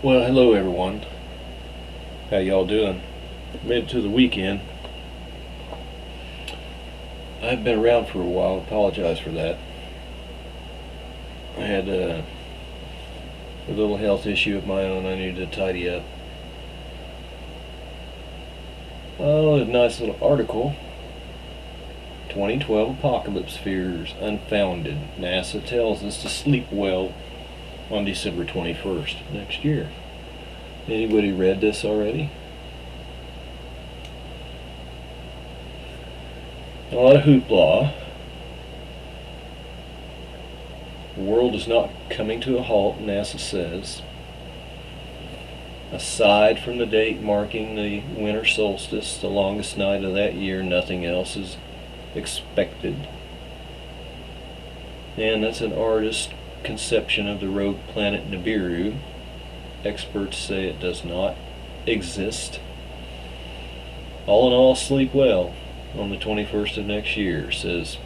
Well, hello everyone. How y'all doing? Made it to the weekend. I've been around for a while. Apologize for that. I had a little health issue of my own I needed to tidy up. Oh, a nice little article. 2012 Apocalypse Fears Unfounded. NASA tells us to sleep well on December 21st next year. Anybody read this already? A lot of hoopla. The world is not coming to a halt, NASA says. Aside from the date marking the winter solstice, the longest night of that year, nothing else is expected. And that's an artist's conception of the rogue planet Nibiru. Experts say it does not exist. All in all, sleep well on the 21st of next year, says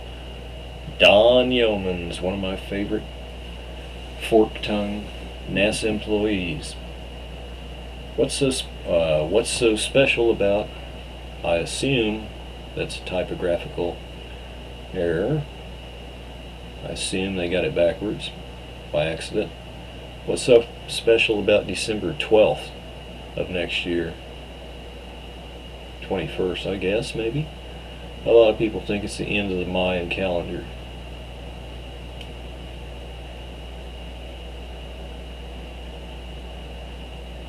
Don Yeomans, one of my favorite fork-tongued NASA employees. What's so special about, I assume that's a typographical error. I assume they got it backwards by accident. What's so special about December 12th of next year? 21st, I guess, maybe? A lot of people think it's the end of the Mayan calendar.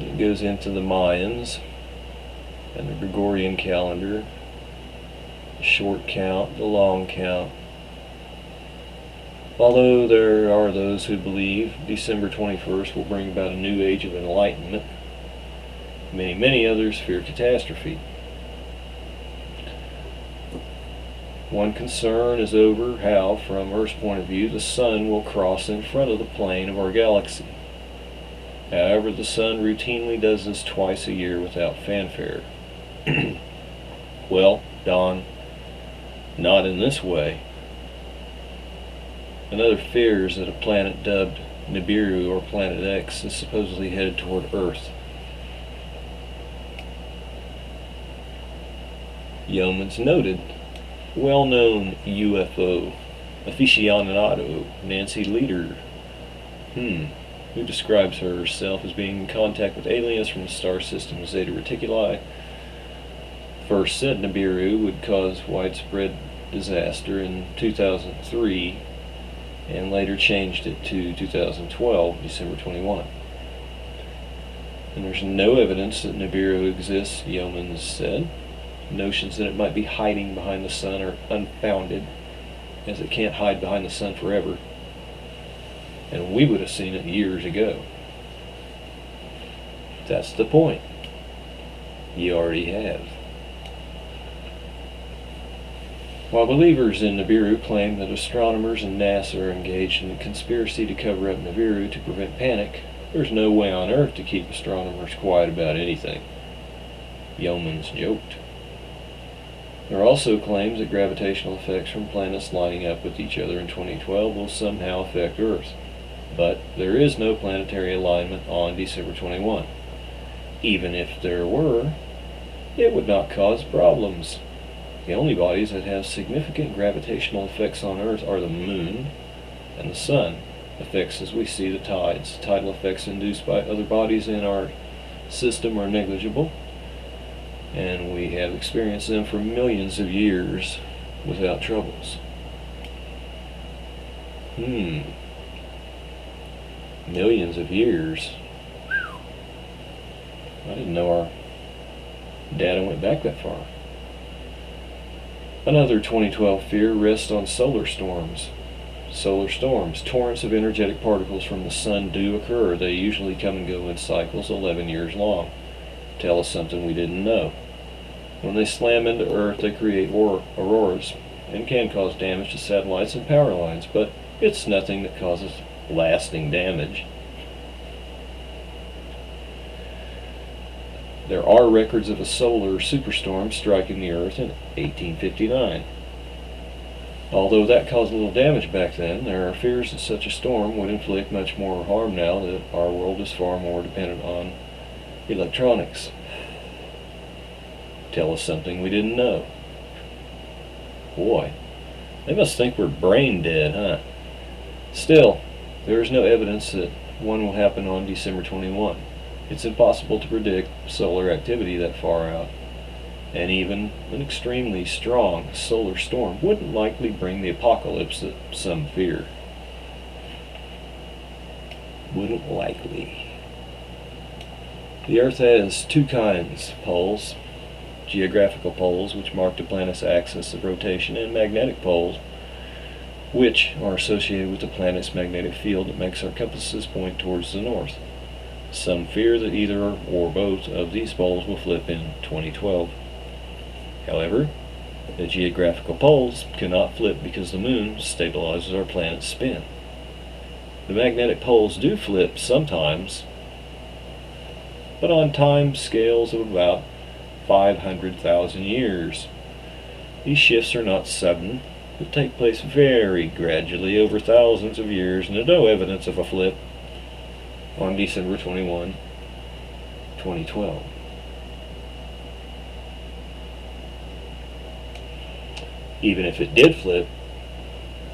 It goes into the Mayans and the Gregorian calendar, the short count, the long count. Although there are those who believe December 21st will bring about a new age of enlightenment, many others fear catastrophe. One concern is over how, from Earth's point of view, the sun will cross in front of the plane of our galaxy. However, the sun routinely does this twice a year without fanfare. Well, Don, not in this way. Another fears that a planet dubbed Nibiru or Planet X is supposedly headed toward Earth. Yeomans noted well-known UFO aficionado Nancy Leader, who describes herself as being in contact with aliens from the star system Zeta Reticuli, first said Nibiru would cause widespread disaster in 2003 and later changed it to 2012, December 21. And there's no evidence that Nibiru exists, Yeomans said. Notions that it might be hiding behind the sun are unfounded, as it can't hide behind the sun forever. And we would have seen it years ago. That's the point. You already have. While believers in Nibiru claim that astronomers and NASA are engaged in a conspiracy to cover up Nibiru to prevent panic, there's no way on Earth to keep astronomers quiet about anything. Yeomans joked. There are also claims that gravitational effects from planets lining up with each other in 2012 will somehow affect Earth. But there is no planetary alignment on December 21. Even if there were, it would not cause problems. The only bodies that have significant gravitational effects on Earth are the Moon and the Sun. Effects as we see the tides. Tidal effects induced by other bodies in our system are negligible, and we have experienced them for millions of years without troubles. Millions of years. I didn't know our data went back that far. Another 2012 fear rests on solar storms. Solar storms, torrents of energetic particles from the sun do occur. They usually come and go in cycles 11 years long. Tell us something we didn't know. When they slam into Earth, they create auroras and can cause damage to satellites and power lines, but it's nothing that causes lasting damage. There are records of a solar superstorm striking the Earth in 1859. Although that caused a little damage back then, there are fears that such a storm would inflict much more harm now that our world is far more dependent on electronics. Tell us something we didn't know. Boy, they must think we're brain dead, huh? Still, there is no evidence that one will happen on December 21. It's impossible to predict solar activity that far out, and even an extremely strong solar storm wouldn't likely bring the apocalypse that some fear. Wouldn't likely. The Earth has two kinds of poles: geographical poles, which mark the planet's axis of rotation, and magnetic poles, which are associated with the planet's magnetic field that makes our compasses point towards the north. Some fear that either or both of these poles will flip in 2012. However, the geographical poles cannot flip because the moon stabilizes our planet's spin. The magnetic poles do flip sometimes, but on time scales of about 500,000 years. These shifts are not sudden, but take place very gradually over thousands of years, and there's no evidence of a flip on December 21, 2012. Even if it did flip,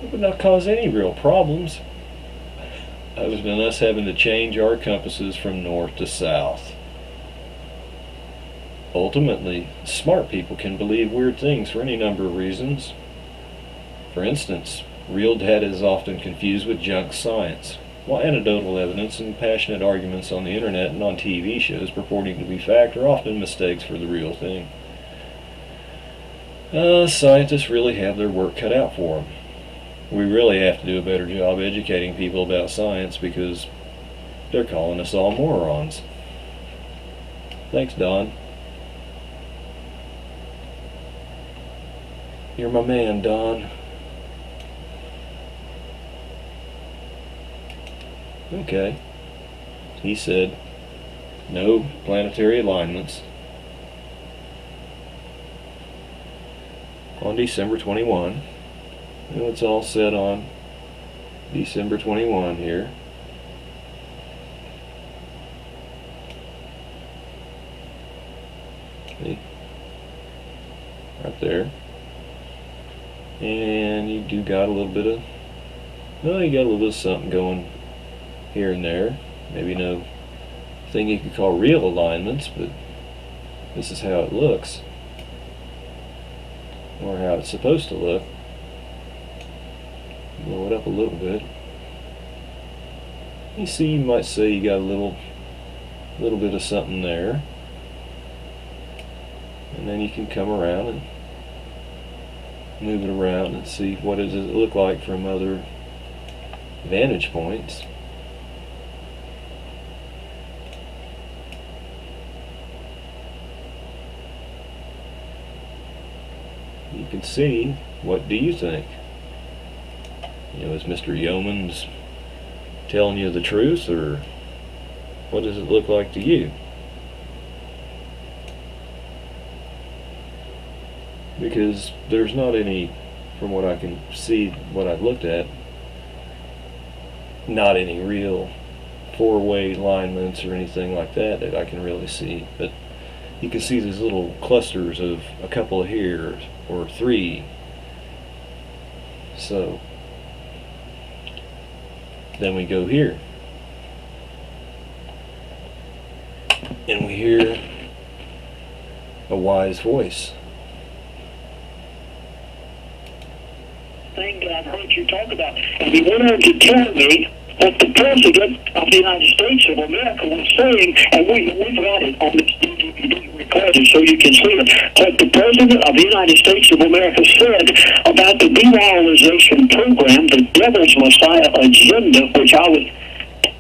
it would not cause any real problems, other than us having to change our compasses from north to south. Ultimately, smart people can believe weird things for any number of reasons. For instance, real data is often confused with junk science, while anecdotal evidence and passionate arguments on the internet and on TV shows purporting to be fact are often mistakes for the real thing. Scientists really have their work cut out for them. We really have to do a better job educating people about science because they're calling us all morons. Thanks, Don. You're my man, Don. Okay. He said, no planetary alignments on December 21. And it's all set on December 21 here. See? Right there. And you do got a little bit of, well, you got a little bit of something going here and there. Maybe no thing you could call real alignments, but this is how it looks, or how it's supposed to look. Blow it up a little bit. You see, you might say you got a little bit of something there, and then you can come around and move it around and see what does it look like from other vantage points. You can see, what do you think? You know, is Mr. Yeoman's telling you the truth, or what does it look like to you? Because there's not any, from what I can see, what I've looked at, not any real four-way alignments or anything like that I can really see. But you can see these little clusters of a couple here or three. So then we go here and we hear a wise voice. Thing that I've heard you talk about, and he went on to tell me what the President of the United States of America was saying, and we've got it on this DVD recorded so you can see it. What the President of the United States of America said about the demoralization program, the Devil's Messiah agenda, which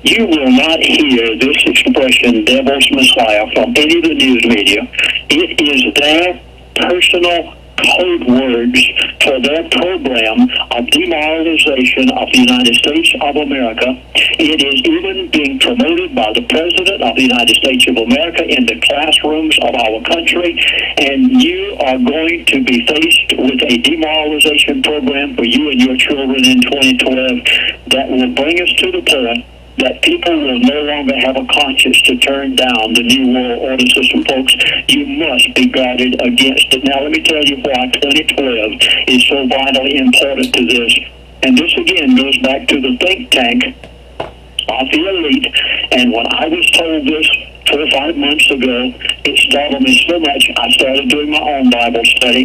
you will not hear this expression, Devil's Messiah, from any of the news media. It is their personal code words for their program of demoralization of the United States of America. It is even being promoted by the President of the United States of America in the classrooms of our country, and you are going to be faced with a demoralization program for you and your children in 2012 that will bring us to the point that people will no longer have a conscience to turn down the New World Order system, folks. You must be guarded against it. Now, let me tell you why 2012 is so vitally important to this. And this, again, goes back to the think tank of the elite. And when I was told this 4 or 5 months ago, it startled me so much, I started doing my own Bible study.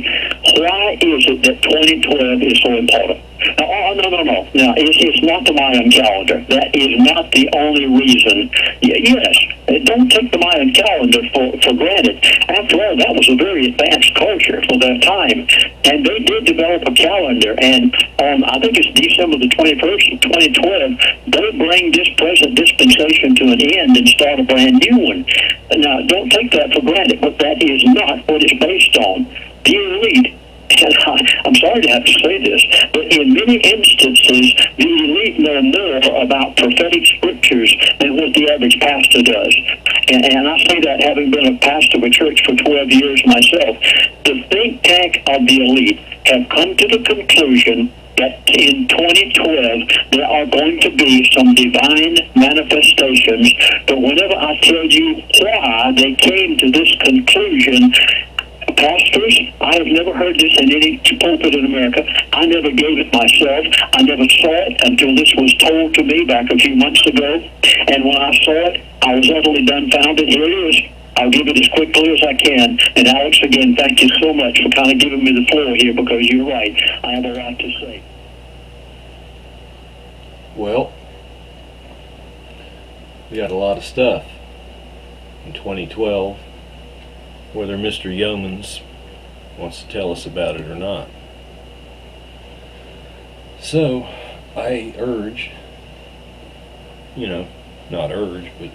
Why is it that 2012 is so important? Now, no. Now, it's not the Mayan calendar. That is not the only reason. Yes, don't take the Mayan calendar for granted. After all, that was a very advanced culture for their time. And they did develop a calendar. And on, I think it's December the 21st, 2012, they bring this present dispensation to an end and start a brand new one. Now, don't take that for granted, but that is not what it's based on. The elite, and I'm sorry to have to say this, but in many instances, the elite know more about prophetic scriptures than what the average pastor does. And I say that having been a pastor of a church for 12 years myself. The think tank of the elite have come to the conclusion that in 2012 there are going to be some divine manifestations, but whenever I tell you why they came to this conclusion, pastors, I have never heard this in any pulpit in America. I never gave it myself. I never saw it until this was told to me back a few months ago. And when I saw it, I was utterly dumbfounded. Here it is. I'll give it as quickly as I can. And Alex, again, thank you so much for kind of giving me the floor here, because you're right. I have a lot to say. Well, we got a lot of stuff in 2012, whether Mr. Yeomans wants to tell us about it or not. So, I urge, not urge, but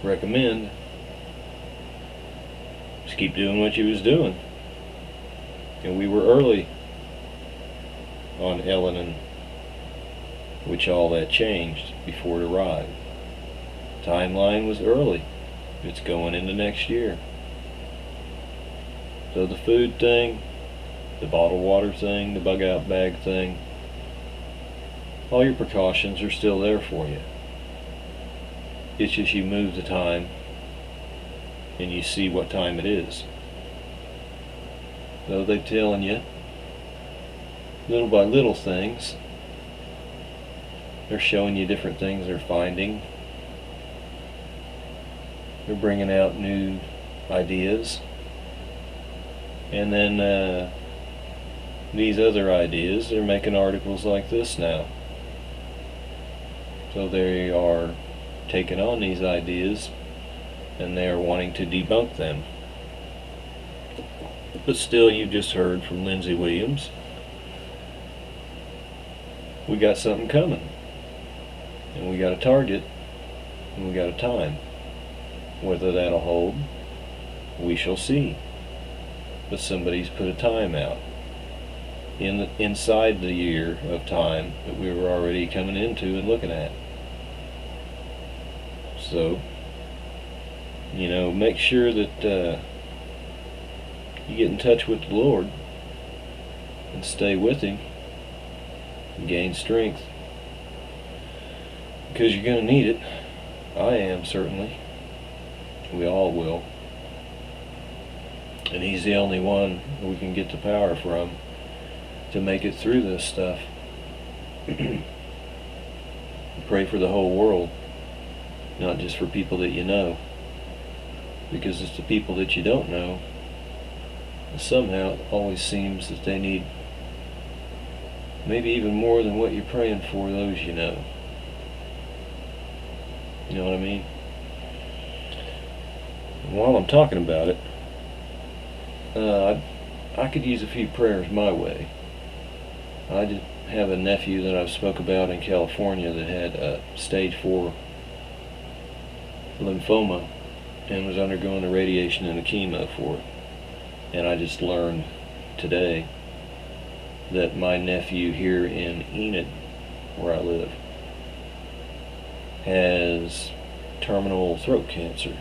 recommend, just keep doing what you was doing. And we were early on Ellen, and which all that changed before it arrived. Timeline was early. It's going into next year. So the food thing, the bottled water thing, the bug out bag thing, all your precautions are still there for you. It's just you move the time and you see what time it is. So they're telling you little by little things. They're showing you different things they're finding. They're bringing out new ideas. And then these other ideas, they're making articles like this now. So they are taking on these ideas and they are wanting to debunk them. But still, you just heard from Lindsey Williams, we got something coming. And we got a target, and we got a time. Whether that'll hold, we shall see. But somebody's put a time out inside the year of time that we were already coming into and looking at. So, make sure that you get in touch with the Lord and stay with Him and gain strength, because you're going to need it. I am, certainly. We all will. And He's the only one we can get the power from to make it through this stuff. Pray for the whole world, not just for people that you know, because it's the people that you don't know. And somehow it always seems that they need maybe even more than what you're praying for those you know. You know what I mean? And while I'm talking about it, I could use a few prayers my way. I did have a nephew that I've spoke about in California that had stage 4 lymphoma and was undergoing the radiation and the chemo for it. And I just learned today that my nephew here in Enid, where I live, has terminal throat cancer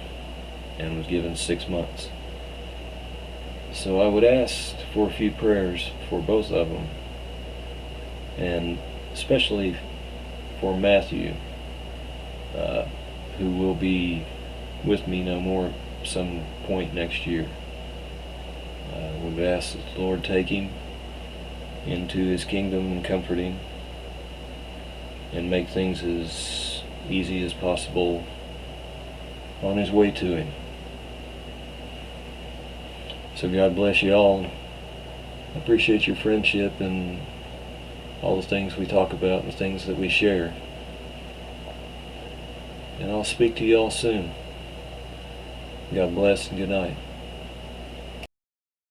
and was given 6 months. So I would ask for a few prayers for both of them, and especially for Matthew, who will be with me no more some point next year. We've asked that the Lord take him into his kingdom and comfort him and make things as easy as possible on his way to him. So God bless you all. I appreciate your friendship and all the things we talk about and the things that we share. And I'll speak to you all soon. God bless and good night.